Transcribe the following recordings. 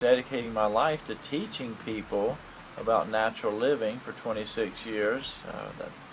dedicating my life to teaching people about natural living for 26 years.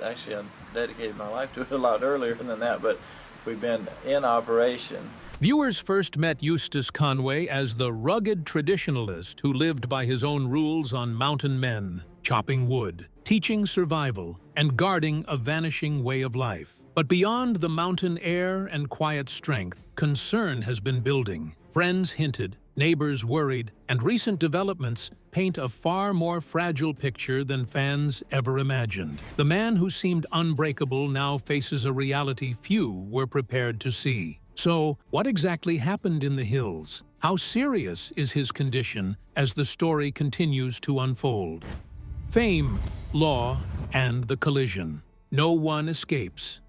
Actually, I dedicated my life to it a lot earlier than that, but we've been in operation. Viewers first met Eustace Conway as the rugged traditionalist who lived by his own rules on mountain men, chopping wood, teaching survival, and guarding a vanishing way of life. But beyond the mountain air and quiet strength, concern has been building. Friends hinted, neighbors worried, and recent developments paint a far more fragile picture than fans ever imagined. The man who seemed unbreakable now faces a reality few were prepared to see. So, what exactly happened in the hills? How serious is his condition as the story continues to unfold? Fame, law, and the collision. No one escapes.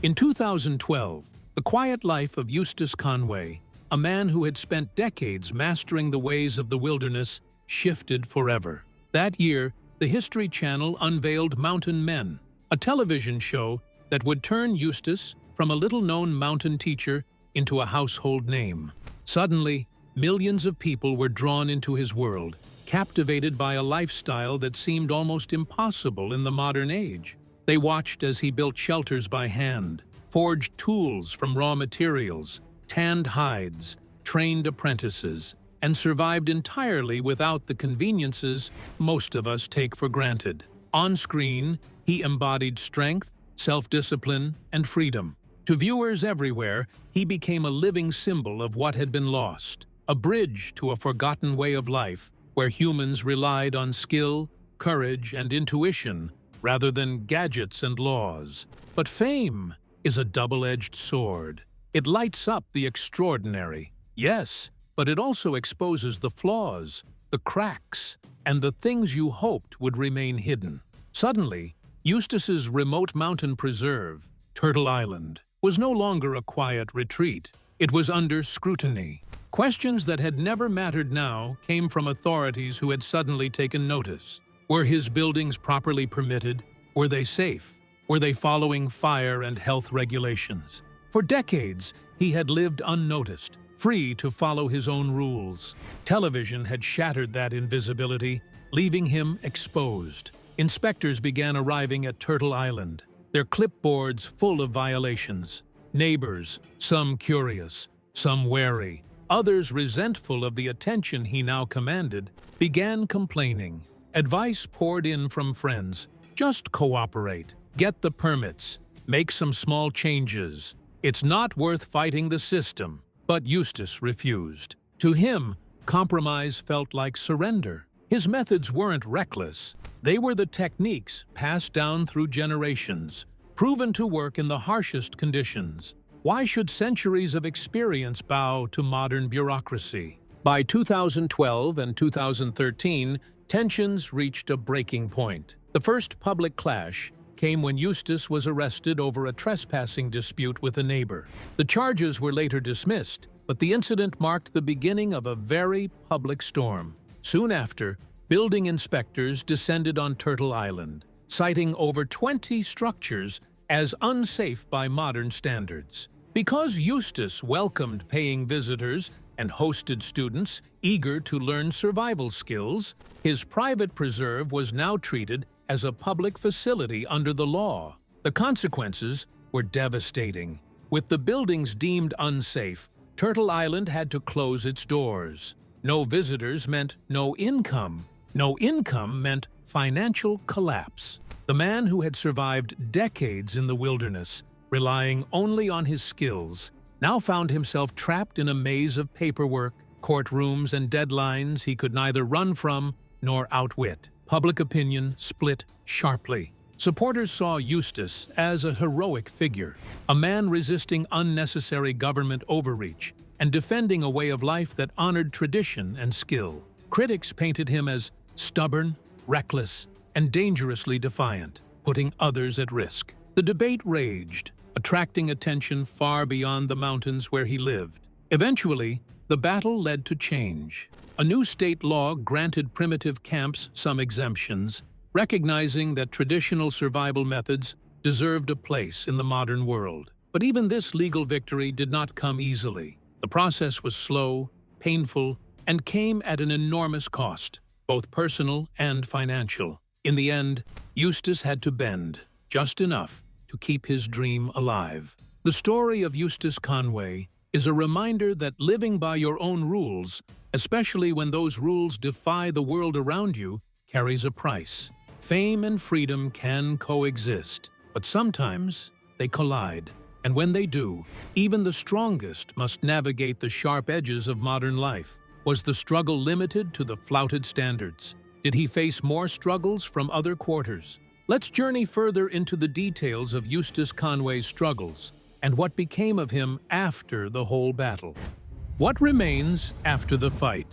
In 2012, the quiet life of Eustace Conway, a man who had spent decades mastering the ways of the wilderness, shifted forever. That year, the History Channel unveiled Mountain Men, a television show that would turn Eustace from a little-known mountain teacher into a household name. Suddenly, millions of people were drawn into his world, captivated by a lifestyle that seemed almost impossible in the modern age. They watched as he built shelters by hand, forged tools from raw materials, tanned hides, trained apprentices, and survived entirely without the conveniences most of us take for granted. On screen, he embodied strength, self-discipline, and freedom. To viewers everywhere, he became a living symbol of what had been lost, a bridge to a forgotten way of life where humans relied on skill, courage, and intuition rather than gadgets and laws. But fame is a double-edged sword. It lights up the extraordinary, yes, but it also exposes the flaws, the cracks, and the things you hoped would remain hidden. Suddenly, Eustace's remote mountain preserve, Turtle Island, was no longer a quiet retreat. It was under scrutiny. Questions that had never mattered now came from authorities who had suddenly taken notice. Were his buildings properly permitted? Were they safe? Were they following fire and health regulations? For decades, he had lived unnoticed, free to follow his own rules. Television had shattered that invisibility, leaving him exposed. Inspectors began arriving at Turtle Island, their clipboards full of violations. Neighbors, some curious, some wary, others resentful of the attention he now commanded, began complaining. Advice poured in from friends. Just cooperate. Get the permits. Make some small changes. It's not worth fighting the system. But Eustace refused. To him, compromise felt like surrender. His methods weren't reckless. They were the techniques passed down through generations, proven to work in the harshest conditions. Why should centuries of experience bow to modern bureaucracy? By 2012 and 2013, tensions reached a breaking point. The first public clash came when Eustace was arrested over a trespassing dispute with a neighbor. The charges were later dismissed, but the incident marked the beginning of a very public storm. Soon after, building inspectors descended on Turtle Island, citing over 20 structures as unsafe by modern standards. Because Eustace welcomed paying visitors and hosted students eager to learn survival skills, his private preserve was now treated as a public facility under the law. The consequences were devastating. With the buildings deemed unsafe, Turtle Island had to close its doors. No visitors meant no income. No income meant financial collapse. The man who had survived decades in the wilderness, relying only on his skills, now found himself trapped in a maze of paperwork, courtrooms, and deadlines he could neither run from nor outwit. Public opinion split sharply. Supporters saw Eustace as a heroic figure, a man resisting unnecessary government overreach and defending a way of life that honored tradition and skill. Critics painted him as stubborn, reckless, and dangerously defiant, putting others at risk. The debate raged, attracting attention far beyond the mountains where he lived. Eventually, the battle led to change. A new state law granted primitive camps some exemptions, recognizing that traditional survival methods deserved a place in the modern world. But even this legal victory did not come easily. The process was slow, painful, and came at an enormous cost, both personal and financial. In the end, Eustace had to bend, just enough to keep his dream alive. The story of Eustace Conway is a reminder that living by your own rules, especially when those rules defy the world around you, carries a price. Fame and freedom can coexist, but sometimes they collide. And when they do, even the strongest must navigate the sharp edges of modern life. Was the struggle limited to the flouted standards? Did he face more struggles from other quarters? Let's journey further into the details of Eustace Conway's struggles and what became of him after the whole battle. What remains after the fight?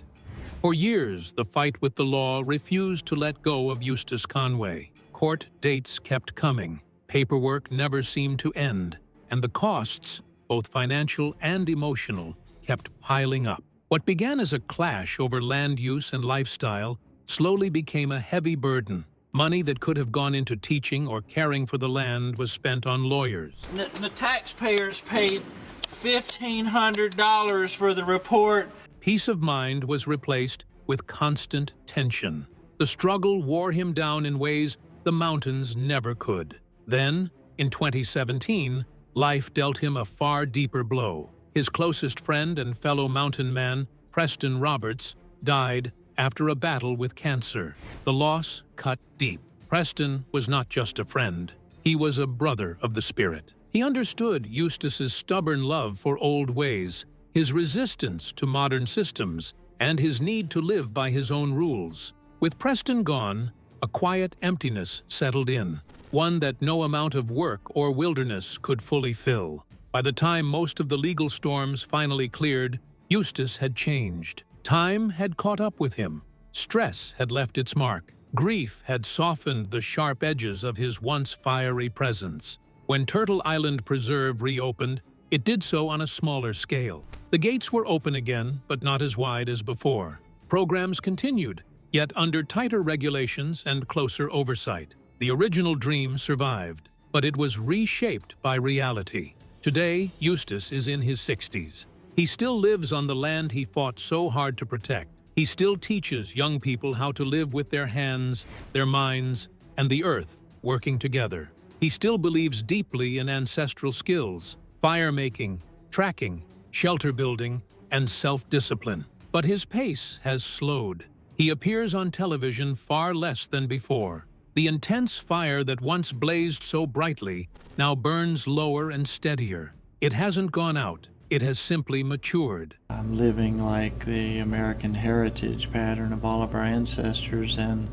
For years, the fight with the law refused to let go of Eustace Conway. Court dates kept coming, paperwork never seemed to end, and the costs, both financial and emotional, kept piling up. What began as a clash over land use and lifestyle slowly became a heavy burden. Money that could have gone into teaching or caring for the land was spent on lawyers. The taxpayers paid $1,500 for the report. Peace of mind was replaced with constant tension. The struggle wore him down in ways the mountains never could. Then, in 2017, life dealt him a far deeper blow. His closest friend and fellow mountain man, Preston Roberts, died after a battle with cancer. The loss cut deep. Preston was not just a friend. He was a brother of the spirit. He understood Eustace's stubborn love for old ways, his resistance to modern systems, and his need to live by his own rules. With Preston gone, a quiet emptiness settled in, one that no amount of work or wilderness could fully fill. By the time most of the legal storms finally cleared, Eustace had changed. Time had caught up with him. Stress had left its mark. Grief had softened the sharp edges of his once fiery presence. When Turtle Island Preserve reopened, it did so on a smaller scale. The gates were open again, but not as wide as before. Programs continued, yet under tighter regulations and closer oversight. The original dream survived, but it was reshaped by reality. Today, Eustace is in his 60s. He still lives on the land he fought so hard to protect. He still teaches young people how to live with their hands, their minds, and the earth working together. He still believes deeply in ancestral skills, fire-making, tracking, shelter building, and self-discipline. But his pace has slowed. He appears on television far less than before. The intense fire that once blazed so brightly now burns lower and steadier. It hasn't gone out. It has simply matured. I'm living like the American heritage pattern of all of our ancestors and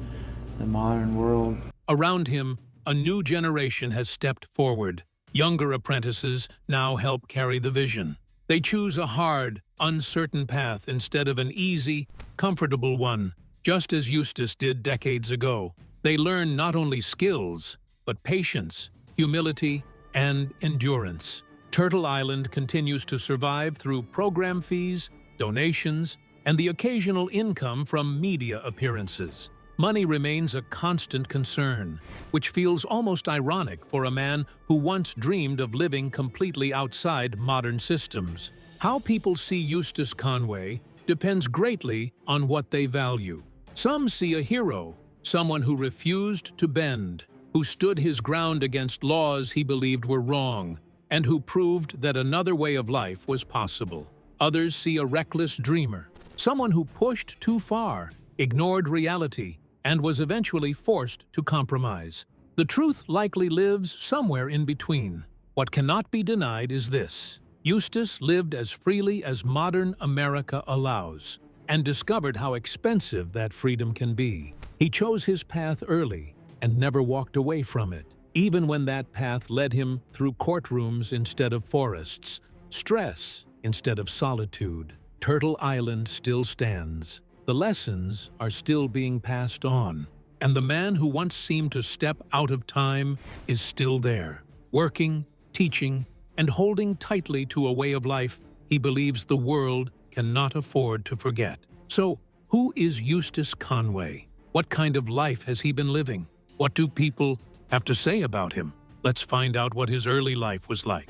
the modern world. Around him, a new generation has stepped forward. Younger apprentices now help carry the vision. They choose a hard, uncertain path instead of an easy, comfortable one, just as Eustace did decades ago. They learn not only skills, but patience, humility, and endurance. Turtle Island continues to survive through program fees, donations, and the occasional income from media appearances. Money remains a constant concern, which feels almost ironic for a man who once dreamed of living completely outside modern systems. How people see Eustace Conway depends greatly on what they value. Some see a hero, someone who refused to bend, who stood his ground against laws he believed were wrong, and who proved that another way of life was possible. Others see a reckless dreamer, someone who pushed too far, ignored reality, and was eventually forced to compromise. The truth likely lives somewhere in between. What cannot be denied is this: Eustace lived as freely as modern America allows, and discovered how expensive that freedom can be. He chose his path early and never walked away from it, even when that path led him through courtrooms instead of forests, stress instead of solitude. Turtle Island still stands. The lessons are still being passed on, and the man who once seemed to step out of time is still there, working, teaching, and holding tightly to a way of life he believes the world cannot afford to forget. So, who is Eustace Conway? What kind of life has he been living? What do people have to say about him? Let's find out what his early life was like.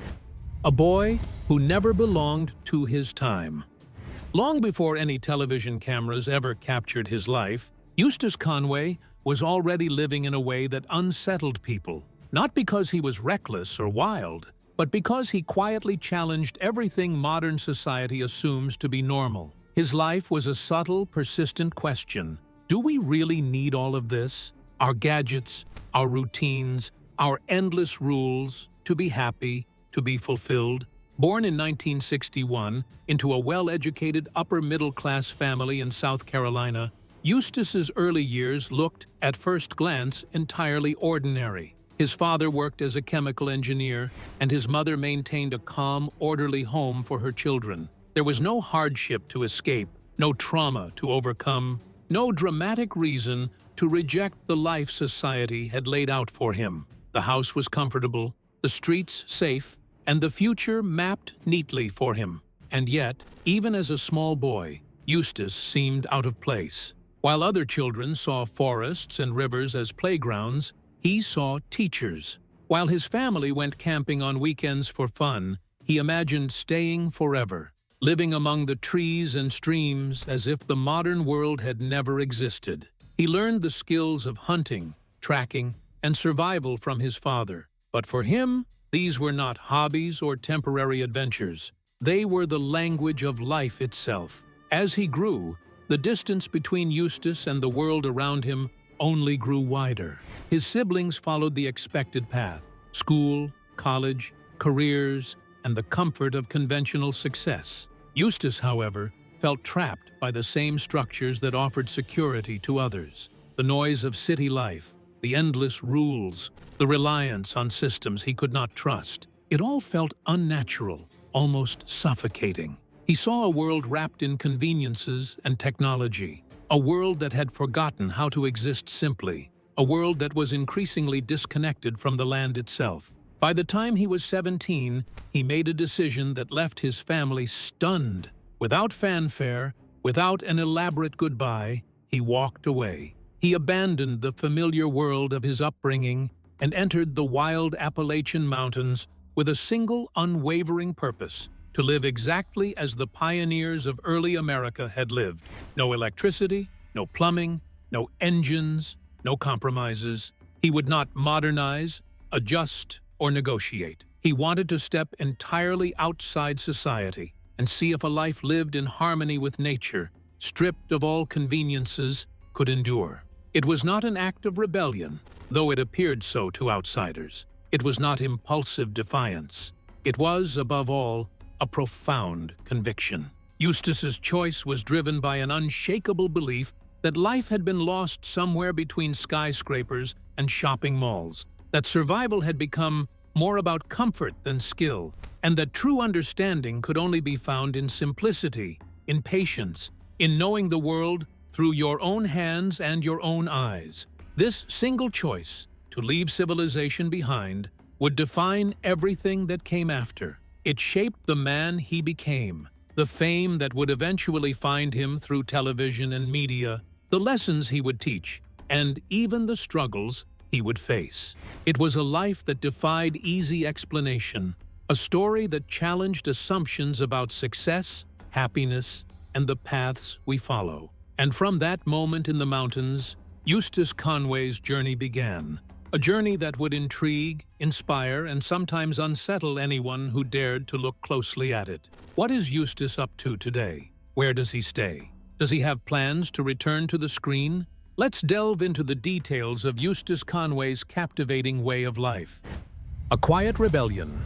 A boy who never belonged to his time. Long before any television cameras ever captured his life, Eustace Conway was already living in a way that unsettled people, not because he was reckless or wild, but because he quietly challenged everything modern society assumes to be normal. His life was a subtle, persistent question. Do we really need all of this? Our gadgets, our routines, our endless rules, to be happy, to be fulfilled? Born in 1961 into a well-educated upper-middle-class family in South Carolina, Eustace's early years looked, at first glance, entirely ordinary. His father worked as a chemical engineer, and his mother maintained a calm, orderly home for her children. There was no hardship to escape, no trauma to overcome, no dramatic reason to reject the life society had laid out for him. The house was comfortable, the streets safe, and the future mapped neatly for him. And yet, even as a small boy, Eustace seemed out of place. While other children saw forests and rivers as playgrounds, he saw teachers. While his family went camping on weekends for fun, he imagined staying forever, living among the trees and streams as if the modern world had never existed. He learned the skills of hunting, tracking, and survival from his father. But for him, these were not hobbies or temporary adventures. They were the language of life itself. As he grew, the distance between Eustace and the world around him only grew wider. His siblings followed the expected path: school, college, careers, and the comfort of conventional success. Eustace, however, felt trapped by the same structures that offered security to others. The noise of city life, the endless rules, the reliance on systems he could not trust. It all felt unnatural, almost suffocating. He saw a world wrapped in conveniences and technology, a world that had forgotten how to exist simply, a world that was increasingly disconnected from the land itself. By the time he was 17, he made a decision that left his family stunned. Without fanfare, without an elaborate goodbye, he walked away. He abandoned the familiar world of his upbringing and entered the wild Appalachian Mountains with a single unwavering purpose: to live exactly as the pioneers of early America had lived. No electricity, no plumbing, no engines, no compromises. He would not modernize, adjust, or negotiate. He wanted to step entirely outside society and see if a life lived in harmony with nature, stripped of all conveniences, could endure. It was not an act of rebellion, though it appeared so to outsiders. It was not impulsive defiance. It was, above all, a profound conviction. Eustace's choice was driven by an unshakable belief that life had been lost somewhere between skyscrapers and shopping malls, that survival had become more about comfort than skill, and that true understanding could only be found in simplicity, in patience, in knowing the world through your own hands and your own eyes. This single choice, to leave civilization behind, would define everything that came after. It shaped the man he became, the fame that would eventually find him through television and media, the lessons he would teach, and even the struggles he would face. It was a life that defied easy explanation, a story that challenged assumptions about success, happiness, and the paths we follow. And from that moment in the mountains, Eustace Conway's journey began. A journey that would intrigue, inspire, and sometimes unsettle anyone who dared to look closely at it. What is Eustace up to today? Where does he stay? Does he have plans to return to the screen? Let's delve into the details of Eustace Conway's captivating way of life. A quiet rebellion.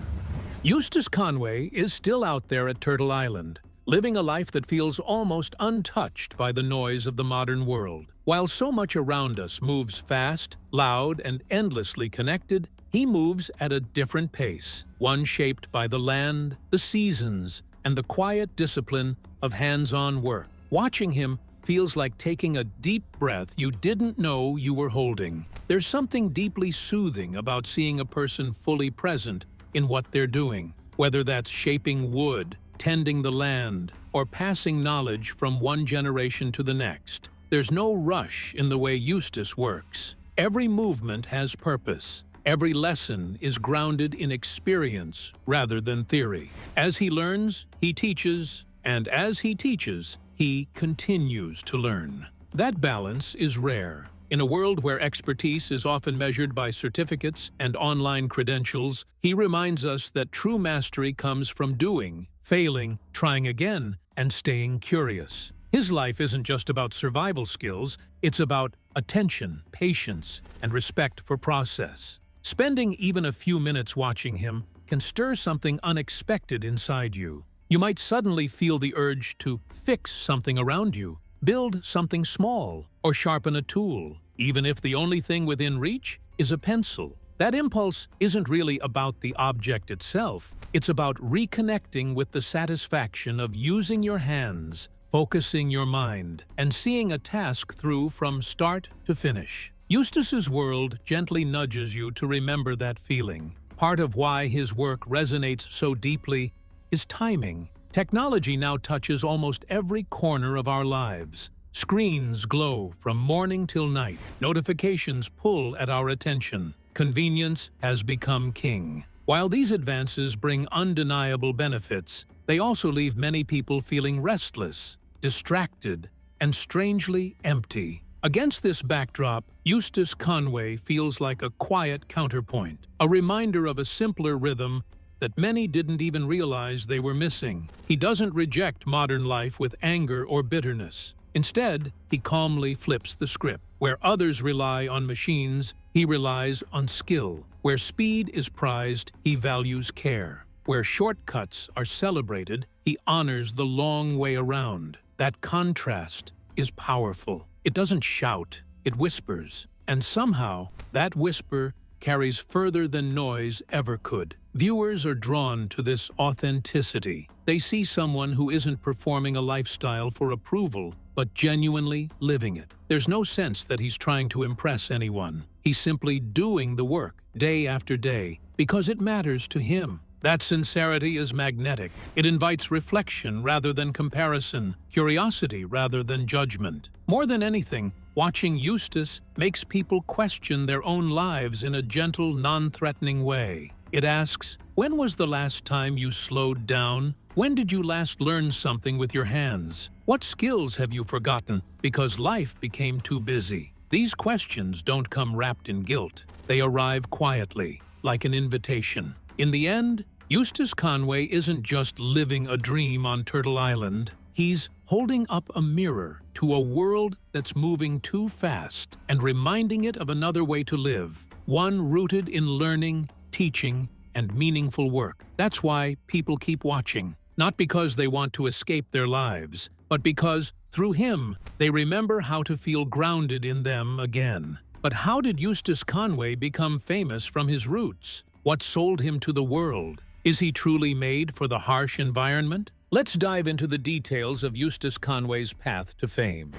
Eustace Conway is still out there at Turtle Island, living a life that feels almost untouched by the noise of the modern world. While so much around us moves fast, loud, and endlessly connected, he moves at a different pace, one shaped by the land, the seasons, and the quiet discipline of hands-on work. Watching him feels like taking a deep breath you didn't know you were holding. There's something deeply soothing about seeing a person fully present in what they're doing, whether that's shaping wood, tending the land, or passing knowledge from one generation to the next. There's no rush in the way Eustace works. Every movement has purpose. Every lesson is grounded in experience rather than theory. As he learns, he teaches, And as he teaches, he continues to learn. That balance is rare. In a world where expertise is often measured by certificates and online credentials, he reminds us that true mastery comes from doing, failing, trying again, and staying curious. His life isn't just about survival skills, it's about attention, patience, and respect for process. Spending even a few minutes watching him can stir something unexpected inside you. You might suddenly feel the urge to fix something around you, build something small, or sharpen a tool, even if the only thing within reach is a pencil. That impulse isn't really about the object itself. It's about reconnecting with the satisfaction of using your hands, focusing your mind, and seeing a task through from start to finish. Eustace's world gently nudges you to remember that feeling. Part of why his work resonates so deeply is timing. Technology now touches almost every corner of our lives. Screens glow from morning till night. Notifications pull at our attention. Convenience has become king. While these advances bring undeniable benefits, they also leave many people feeling restless, distracted, and strangely empty. Against this backdrop, Eustace Conway feels like a quiet counterpoint, a reminder of a simpler rhythm that many didn't even realize they were missing. He doesn't reject modern life with anger or bitterness. Instead, he calmly flips the script. Where others rely on machines, he relies on skill. Where speed is prized, he values care. Where shortcuts are celebrated, he honors the long way around. That contrast is powerful. It doesn't shout, it whispers. And somehow, that whisper carries further than noise ever could. Viewers are drawn to this authenticity. They see someone who isn't performing a lifestyle for approval, but genuinely living it. There's no sense that he's trying to impress anyone. He's simply doing the work, day after day, because it matters to him. That sincerity is magnetic. It invites reflection rather than comparison, curiosity rather than judgment. More than anything, watching Eustace makes people question their own lives in a gentle, non-threatening way. It asks, when was the last time you slowed down? When did you last learn something with your hands? What skills have you forgotten because life became too busy? These questions don't come wrapped in guilt. They arrive quietly, like an invitation. In the end, Eustace Conway isn't just living a dream on Turtle Island. He's holding up a mirror to a world that's moving too fast and reminding it of another way to live, one rooted in learning, teaching, and meaningful work. That's why people keep watching, not because they want to escape their lives, but because, through him, they remember how to feel grounded in them again. But how did Eustace Conway become famous from his roots? What sold him to the world? Is he truly made for the harsh environment? Let's dive into the details of Eustace Conway's path to fame.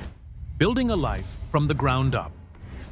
Building a life from the ground up.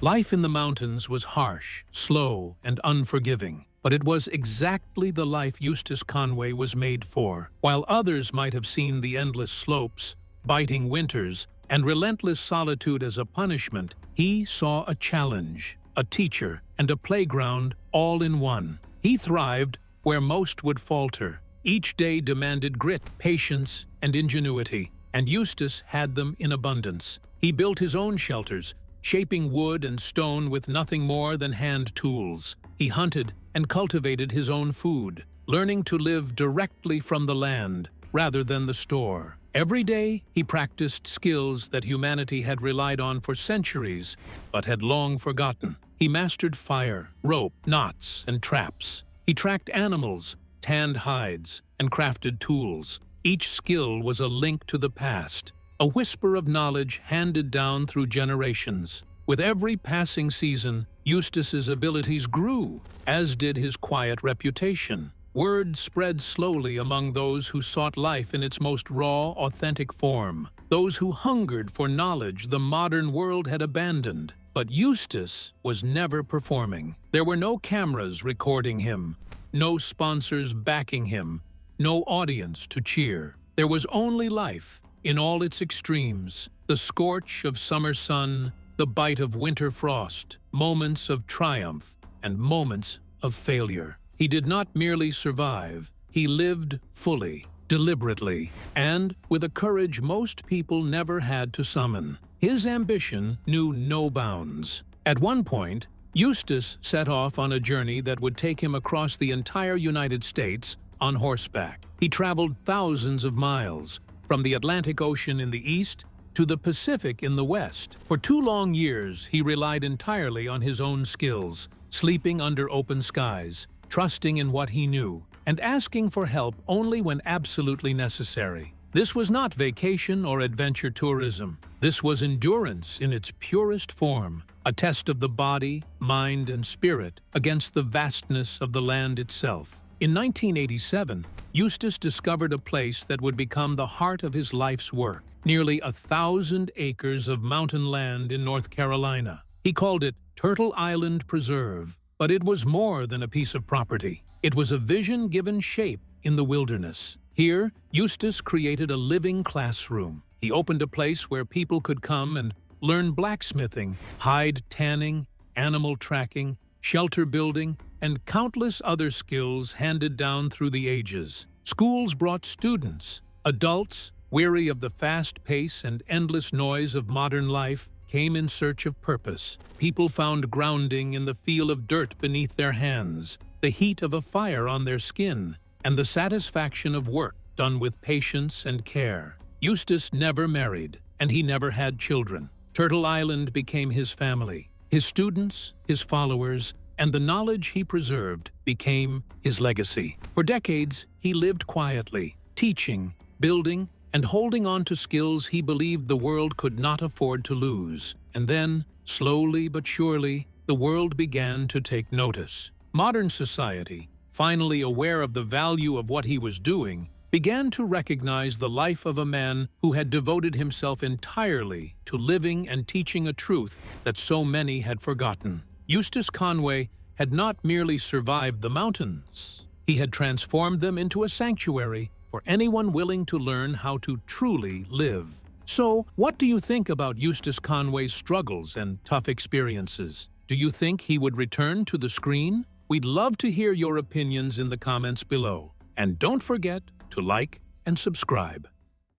Life in the mountains was harsh, slow, and unforgiving. But it was exactly the life Eustace Conway was made for. While others might have seen the endless slopes, biting winters, and relentless solitude as a punishment, he saw a challenge, a teacher, and a playground all in one. He thrived where most would falter. Each day demanded grit, patience, and ingenuity, and Eustace had them in abundance. He built his own shelters, shaping wood and stone with nothing more than hand tools. He hunted and cultivated his own food, learning to live directly from the land rather than the store. Every day, he practiced skills that humanity had relied on for centuries, but had long forgotten. He mastered fire, rope, knots, and traps. He tracked animals, tanned hides, and crafted tools. Each skill was a link to the past, a whisper of knowledge handed down through generations. With every passing season, Eustace's abilities grew, as did his quiet reputation. Word spread slowly among those who sought life in its most raw, authentic form, those who hungered for knowledge the modern world had abandoned. But Eustace was never performing. There were no cameras recording him, no sponsors backing him, no audience to cheer. There was only life, in all its extremes, the scorch of summer sun, the bite of winter frost, moments of triumph, and moments of failure. He did not merely survive, he lived fully, deliberately, and with a courage most people never had to summon. His ambition knew no bounds. At one point, Eustace set off on a journey that would take him across the entire United States on horseback. He traveled thousands of miles, from the Atlantic Ocean in the east to the Pacific in the west. For 2 long years, he relied entirely on his own skills, sleeping under open skies, trusting in what he knew, and asking for help only when absolutely necessary. This was not vacation or adventure tourism. This was endurance in its purest form, a test of the body, mind, and spirit against the vastness of the land itself. In 1987, Eustace discovered a place that would become the heart of his life's work, nearly 1,000 acres of mountain land in North Carolina. He called it Turtle Island Preserve, but it was more than a piece of property. It was a vision given shape in the wilderness. Here, Eustace created a living classroom. He opened a place where people could come and learn blacksmithing, hide tanning, animal tracking, shelter building, and countless other skills handed down through the ages. Schools brought students. Adults, weary of the fast pace and endless noise of modern life, came in search of purpose. People found grounding in the feel of dirt beneath their hands, the heat of a fire on their skin, and the satisfaction of work done with patience and care. Eustace never married, and he never had children. Turtle Island became his family. His students, his followers, and the knowledge he preserved became his legacy. For decades, he lived quietly, teaching, building, and holding on to skills he believed the world could not afford to lose. And then, slowly but surely, the world began to take notice. Modern society, finally aware of the value of what he was doing, began to recognize the life of a man who had devoted himself entirely to living and teaching a truth that so many had forgotten. Eustace Conway had not merely survived the mountains. He had transformed them into a sanctuary for anyone willing to learn how to truly live. So, what do you think about Eustace Conway's struggles and tough experiences? Do you think he would return to the screen? We'd love to hear your opinions in the comments below. And don't forget to like and subscribe.